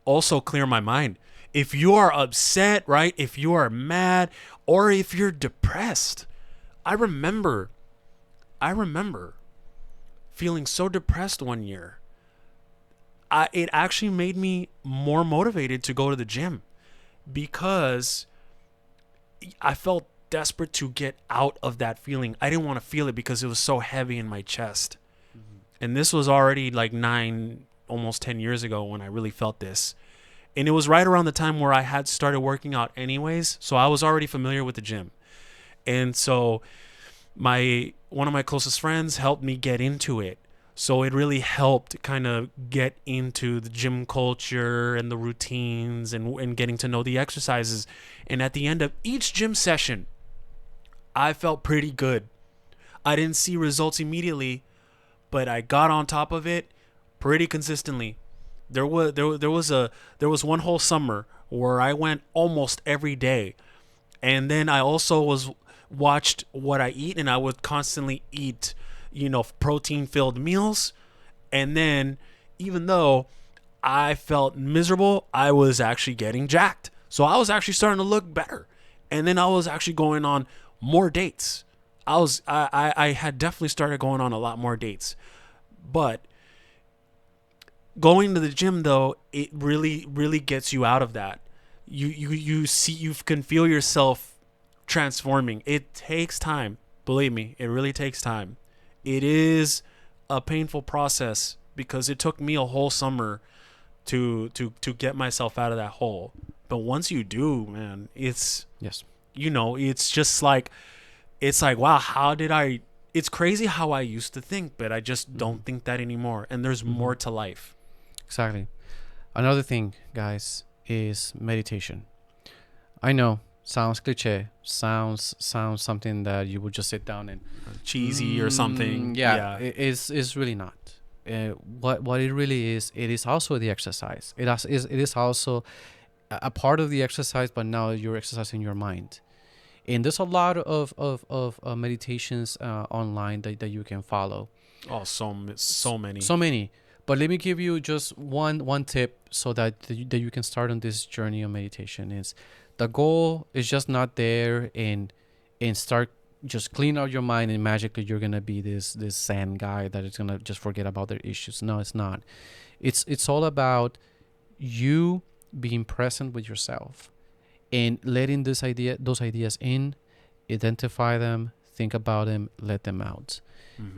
also clear my mind. If you are upset, right? If you are mad, or if you're depressed, I remember feeling so depressed one year. It actually made me more motivated to go to the gym because I felt desperate to get out of that feeling. I didn't want to feel it because it was so heavy in my chest. And this was already like almost 10 years ago when I really felt this. And it was right around the time where I had started working out anyways, so I was already familiar with the gym. And so my one of my closest friends helped me get into it. So it really helped kind of get into the gym culture and the routines and getting to know the exercises. And at the end of each gym session, I felt pretty good. I didn't see results immediately, but I got on top of it pretty consistently. There was one whole summer where I went almost every day. And then I also was watched what I eat, and I would constantly eat, protein filled meals. And then even though I felt miserable, I was actually getting jacked. So I was actually starting to look better. And then I was actually going on more dates. I had definitely started going on a lot more dates. But going to the gym, though, it really, really gets you out of that. You can feel yourself transforming. It takes time. Believe me, it really takes time. It is a painful process because it took me a whole summer to get myself out of that hole. But once you do, man, it's Yes. it's just like it's like, wow, how did I it's crazy how I used to think, but I just don't think that anymore. And there's more to life. Exactly. Another thing, guys, is meditation. I know, sounds cliche, sounds something that you would just sit down and Cheesy or something. Yeah, it's really not. What it really is, it is also the exercise. It is also a part of the exercise, but now you're exercising your mind. And there's a lot of meditations online that you can follow. Oh, so many. So many. But let me give you just one tip so that you can start on this journey of meditation. Is the goal is just not there and start just clean out your mind and magically you're gonna be this zen guy that is gonna just forget about their issues. No, it's not. It's all about you being present with yourself and letting those ideas in, identify them, think about them, let them out,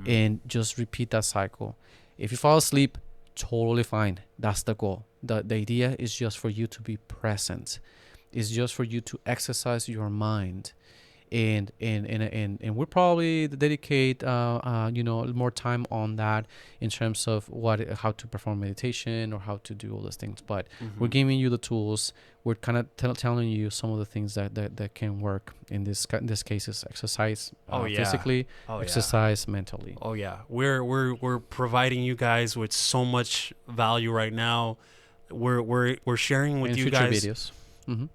and just repeat that cycle. If you fall asleep, totally fine. That's the goal. The idea is just for you to be present. It's just for you to exercise your mind. And we'll probably dedicate more time on that in terms of how to perform meditation or how to do all those things. But we're giving you the tools. We're kind of telling you some of the things that can work in this case is exercise physically, exercise mentally. Oh yeah, we're providing you guys with so much value right now. We're sharing with you guys videos.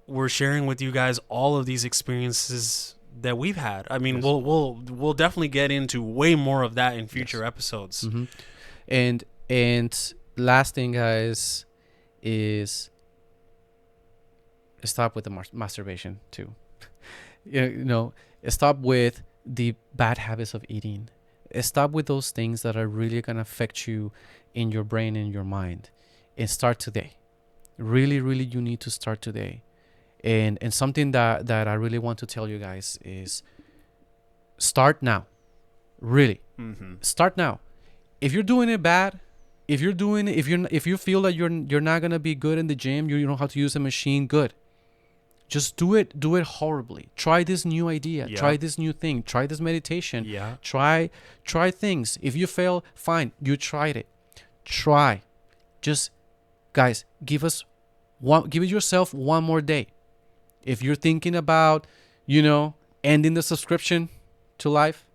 We're sharing with you guys all of these experiences that we've had. I mean, we'll definitely get into way more of that in future episodes. And last thing, guys, is stop with the masturbation too. Stop with the bad habits of eating. Stop with those things that are really gonna affect you in your brain and your mind, and start today. Really, really, you need to start today. And something that I really want to tell you guys is start now. Really, start now. If you're doing it bad, if you feel that you're not gonna be good in the gym, you don't know how to use a machine, good. Just do it horribly. Try this new idea. Yeah. Try this new thing. Try this meditation. Yeah. Try things. If you fail, fine. You tried it. Try. Just, guys, give yourself one more day. If you're thinking about, ending the subscription to life,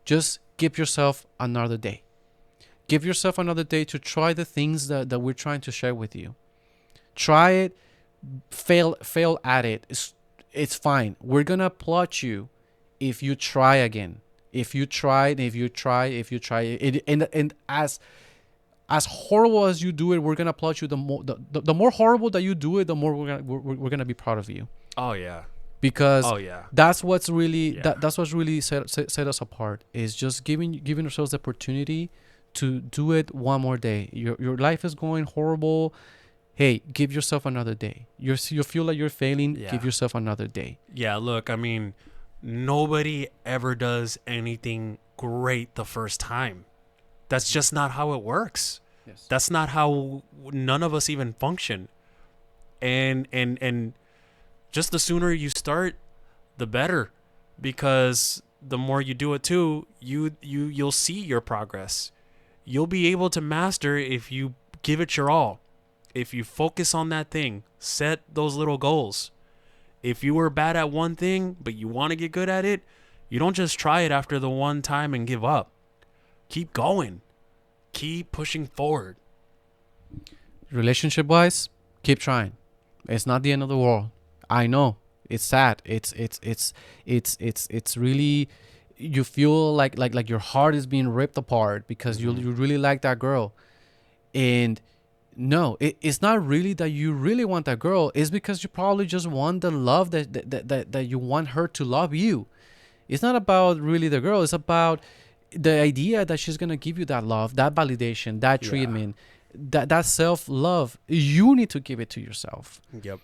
just give yourself another day. Give yourself another day to try the things that we're trying to share with you. Try it. Fail at it. It's fine. We're gonna applaud you if you try again. If you try it, and as horrible as you do it, we're gonna applaud you. The more horrible that you do it, the more we're gonna be proud of you. Oh yeah. Because that's what's really that's what's really set us apart, is just giving ourselves the opportunity to do it one more day. Your life is going horrible. Hey, give yourself another day. You feel like you're failing. Yeah. Give yourself another day. Yeah, look, I mean, nobody ever does anything great the first time. That's just not how it works. Yes. That's not how none of us even function. And just the sooner you start, the better, because the more you do it too, you'll see your progress. You'll be able to master if you give it your all. If you focus on that thing, set those little goals. If you were bad at one thing but you want to get good at it, you don't just try it after the one time and give up. Keep going. Keep pushing forward. Relationship wise, keep trying. It's not the end of the world. I know it's sad. It's really, you feel like your heart is being ripped apart because you really like that girl. And no, it's not really that you really want that girl. It's because you probably just want the love that you want her to love you. It's not about really the girl. It's about the idea that she's gonna give you that love, that validation, that Yeah. treatment, that self love. You need to give it to yourself. Yep.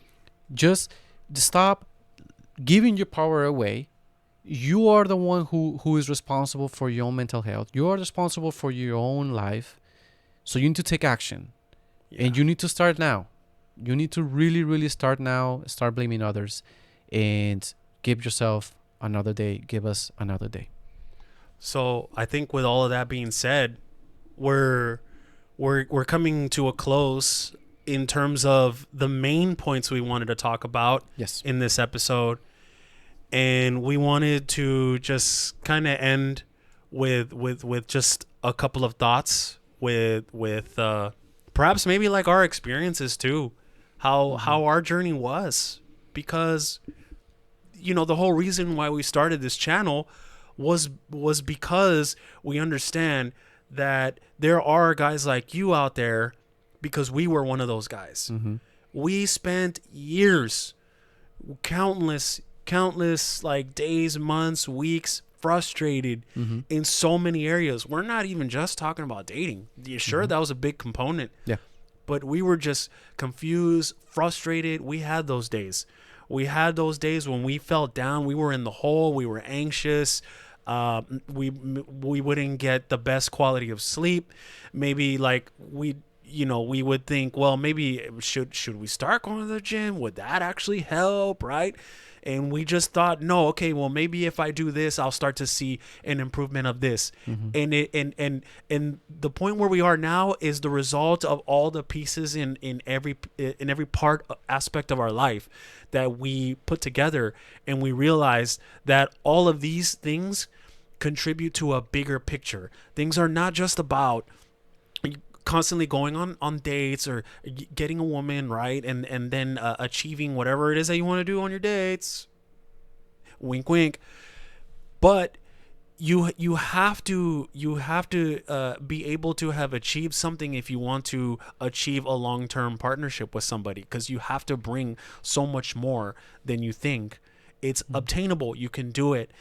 Just stop giving your power away. You are the one who is responsible for your own mental health. You are responsible for your own life. So you need to take action. Yeah. And you need to start now. You need to really, really start now. Start blaming others and give yourself another day. Give us another day. So I think with all of that being said, we're coming to a close in terms of the main points we wanted to talk about Yes. in this episode. And we wanted to just kind of end with just a couple of thoughts with perhaps maybe like our experiences too, how our journey was, because the whole reason why we started this channel was because we understand that there are guys like you out there, because we were one of those guys. We spent years, countless like days, months, weeks, frustrated in so many areas. We're not even just talking about dating. Sure, that was a big component. Yeah. But we were just confused, frustrated. We had those days. We had those days when we felt down. We were in the hole. We were anxious. We wouldn't get the best quality of sleep. Maybe like we would think, well, maybe should we start going to the gym? Would that actually help, right? And we just thought, no, okay, well, maybe if I do this, I'll start to see an improvement of this. And and the point where we are now is the result of all the pieces in every part aspect of our life that we put together, and we realize that all of these things contribute to a bigger picture. Things are not just about constantly going on dates or getting a woman, right, and then achieving whatever it is that you want to do on your dates, wink wink. But you have to be able to have achieved something if you want to achieve a long-term partnership with somebody, because you have to bring so much more than you think. It's obtainable, you can do it,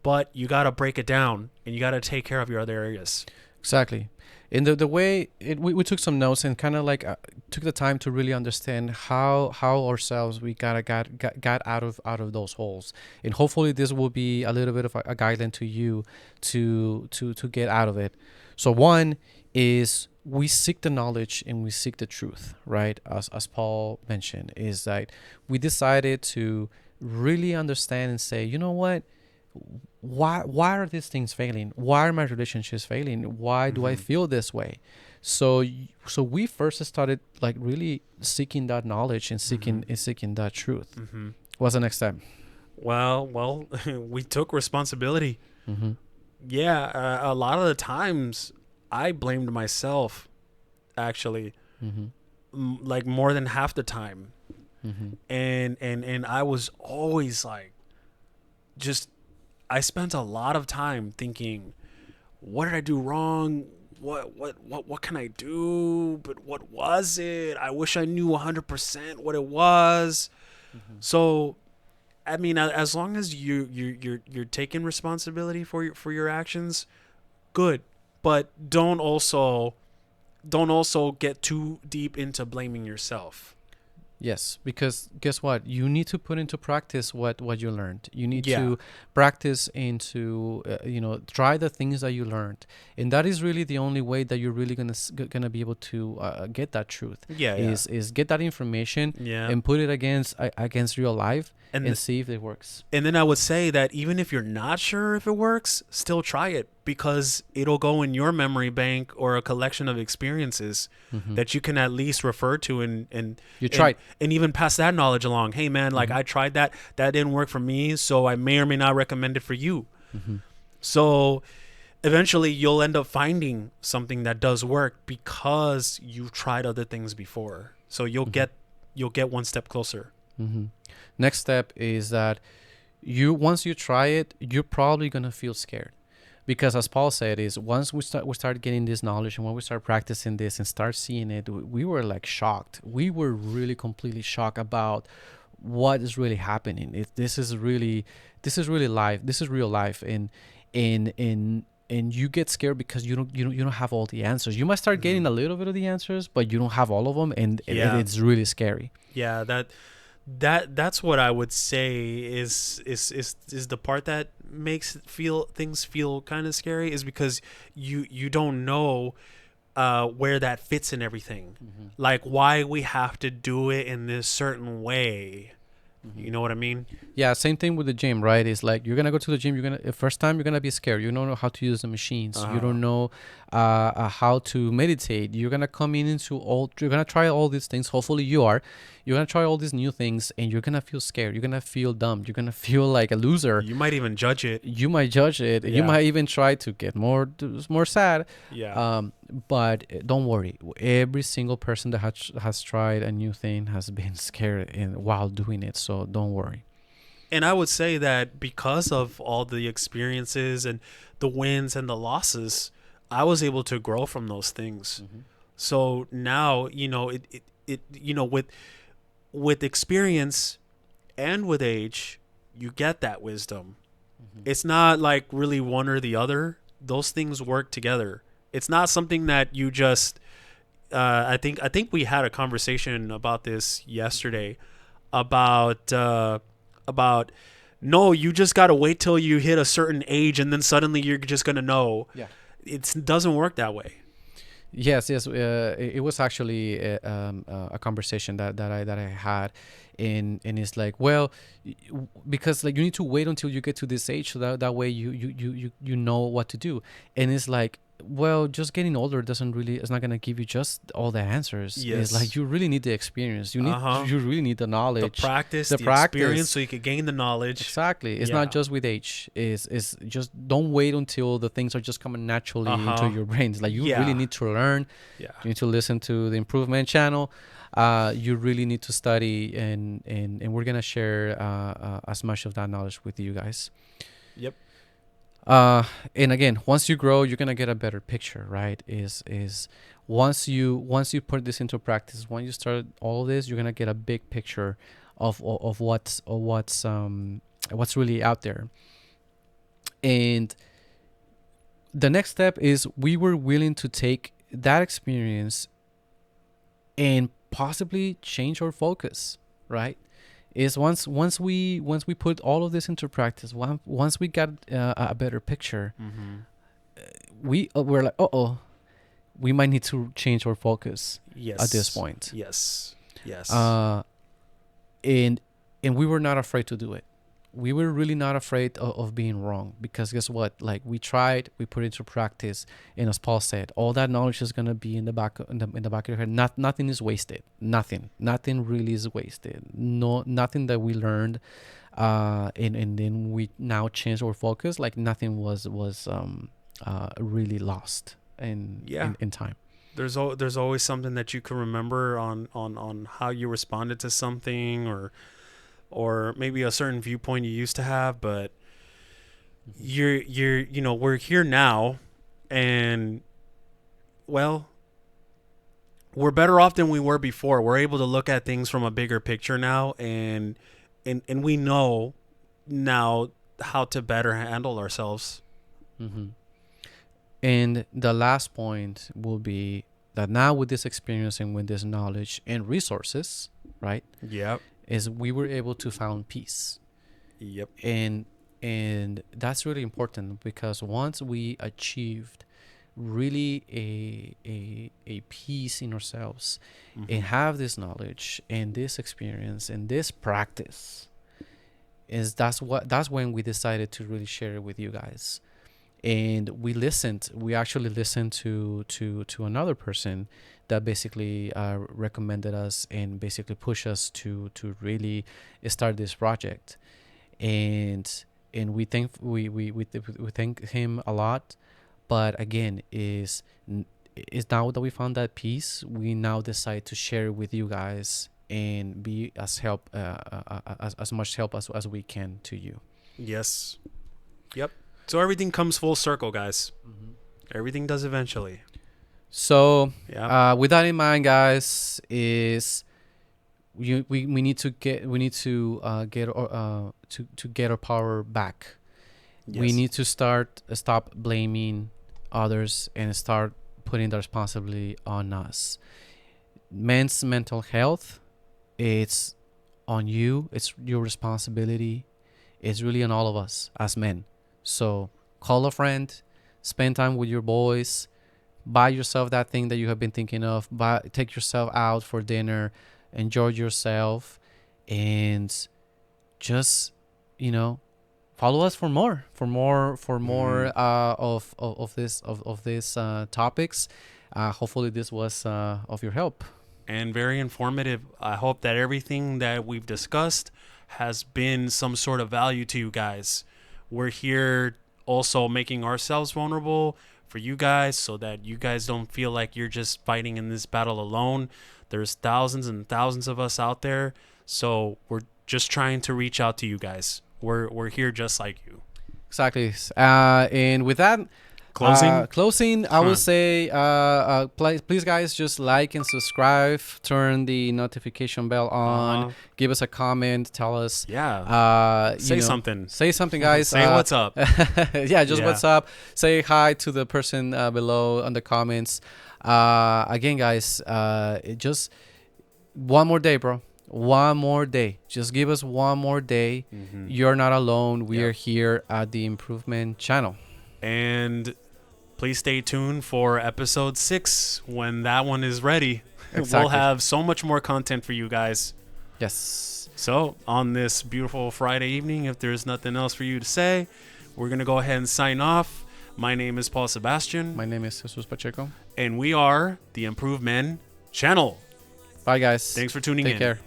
but you got to break it down and you got to take care of your other areas. Exactly. In the way we took some notes and kind of like took the time to really understand how ourselves we got out of those holes, and hopefully this will be a little bit of a guideline to you to get out of it. So one is we seek the knowledge and we seek the truth, right? As Paul mentioned, is that we decided to really understand and say, you know what, why are these things failing? Why are my relationships failing? Why do I feel this way? So we first started like really seeking that knowledge and seeking that truth. What's the next step? Well, we took responsibility. Yeah, a lot of the times I blamed myself, actually, like more than half the time. And I was always like, I spent a lot of time thinking, what did I do wrong? What can I do? But what was it? I wish I knew 100% what it was. So, I mean, as long as you're taking responsibility for your actions, good. But don't also get too deep into blaming yourself. Yes, because guess what? You need to put into practice what you learned. You need Yeah. to practice into try the things that you learned, and that is really the only way that you're really gonna be able to get that truth. Yeah, yeah. Is get that information Yeah. and put it against real life And and see if it works. And then I would say that even if you're not sure if it works, still try it because it'll go in your memory bank or a collection of experiences Hmm. that you can at least refer to You and tried. and even pass that knowledge along. Hey man, like Hmm. I tried that didn't work for me, so I may or may not recommend it for you. Hmm. So eventually you'll end up finding something that does work because you've tried other things before. So Hmm. you'll get one step closer. Hmm. Next step is that you once you try it, you're probably gonna feel scared because as Paul said, is once we start getting this knowledge and when we start practicing this and start seeing it, we were like shocked. We were really completely shocked about what is really happening. This is really life. This is real life, and you get scared because you don't have all the answers. You might start Mhm. getting a little bit of the answers, but you don't have all of them, and Yeah. it's really scary. Yeah, that's what I would say is the part that makes things feel kind of scary is because you don't know where that fits in everything. Mm-hmm. Like why we have to do it in this certain way. Mm-hmm. You know what I mean? Yeah, same thing with the gym, right? It's like you're gonna go to the gym. You're gonna first time you're gonna be scared. You don't know how to use the machines. You Uh-huh. don't know how to meditate. You're gonna come in into all. You're gonna try all these things. Hopefully, you are. You're gonna try all these new things, and you're gonna feel scared. You're gonna feel dumb. You're gonna feel like a loser. You might even judge it. You might judge it. You Yeah. might even try to get more sad. Yeah. But don't worry. Every single person that has tried a new thing has been scared while doing it. So don't worry. And I would say that because of all the experiences and the wins and the losses, I was able to grow from those things. Mm-hmm. So now, it with experience and with age, you get that wisdom. Mm-hmm. It's not like really one or the other. Those things work together. It's not something that you just I think we had a conversation about this yesterday about about no, you just got to wait till you hit a certain age and then suddenly you're just going to know. Yeah. It doesn't work that way. Yes, yes. It was actually a conversation that I had, and it's like, well, because like you need to wait until you get to this age, so that way you know what to do, and it's like, well, just getting older doesn't really, it's not gonna give you just all the answers. It's Yes. like you really need the experience. Uh-huh. You really need the The knowledge, practice, the the experience practice. so you could gain the knowledge. Exactly. It's Yeah. not just with age. Is just don't wait until the things are just coming naturally into Uh-huh. your brain. It's like you Yeah. really need to learn. Yeah. You need to listen to the improvement channel. You really need to study, and we're gonna share as much of that knowledge with you guys. Yep. And again, once you grow, you're gonna get a better picture, right? Is once you put this into practice, once you start all of this, you're gonna get a big picture of what's really out there. And the next step is we were willing to take that experience and possibly change our focus, right? Is once we put all of this into practice, once we got a better picture, Mm-hmm. we're like, oh, we might need to change our focus Yes. at this point. Yes. Yes. Uh, and we were not afraid to do it. We were really not afraid of being wrong, because guess what? Like, we tried, we put it into practice, and as Paul said, all that knowledge is gonna be in the back of your head. Nothing is wasted. Nothing really is wasted. No, nothing that we learned, and then we now change our focus. Like, nothing was really lost Yeah. in time. There's always something that you can remember on how you responded to something or maybe a certain viewpoint you used to have, but we're here now, and well, we're better off than we were before. We're able to look at things from a bigger picture now, and we know now how to better handle ourselves. Mm-hmm. And the last point will be that now with this experience and with this knowledge and resources, right? Yep. Is we were able to found peace. Yep. And that's really important, because once we achieved really a peace in ourselves, and have this knowledge and this experience and this practice, that's when we decided to really share it with you guys. And we actually listened to another person that basically recommended us and basically pushed us to really start this project. And we thank him a lot. But again, is now that we found that peace, we now decide to share it with you guys and be as much help as we can to you. Yes. Yep. So everything comes full circle, guys. Everything does eventually. So Yeah. with that in mind, guys, is we need to get our power back. Yes. We need to stop blaming others and start putting the responsibility on us. Men's mental health, it's on you. It's your responsibility. It's really on all of us as men. So call a friend, spend time with your boys, buy yourself that thing that you have been thinking of, take yourself out for dinner, enjoy yourself, and just, follow us for more of these topics. Hopefully this was of your help. And very informative. I hope that everything that we've discussed has been some sort of value to you guys. We're here also making ourselves vulnerable for you guys, so that you guys don't feel like you're just fighting in this battle alone. There's thousands and thousands of us out there, so we're just trying to reach out to you guys. We're here just like you. Exactly. And with that, Closing? I will say, please, guys, just like and subscribe. Turn the notification bell on. Give us a comment. Tell us. Yeah. Say something. Say something, guys. Say what's up. What's up. Say hi to the person below on the comments. Again, guys, just one more day, bro. One more day. Just give us one more day. You're not alone. We are here at the Improvement Channel. And please stay tuned for episode 6 when that one is ready. Exactly. We'll have so much more content for you guys. Yes. So on this beautiful Friday evening, if there's nothing else for you to say, we're going to go ahead and sign off. My name is Paul Sebastian. My name is Jesus Pacheco. And we are the Improved Men Channel. Bye, guys. Thanks for tuning in. Take care.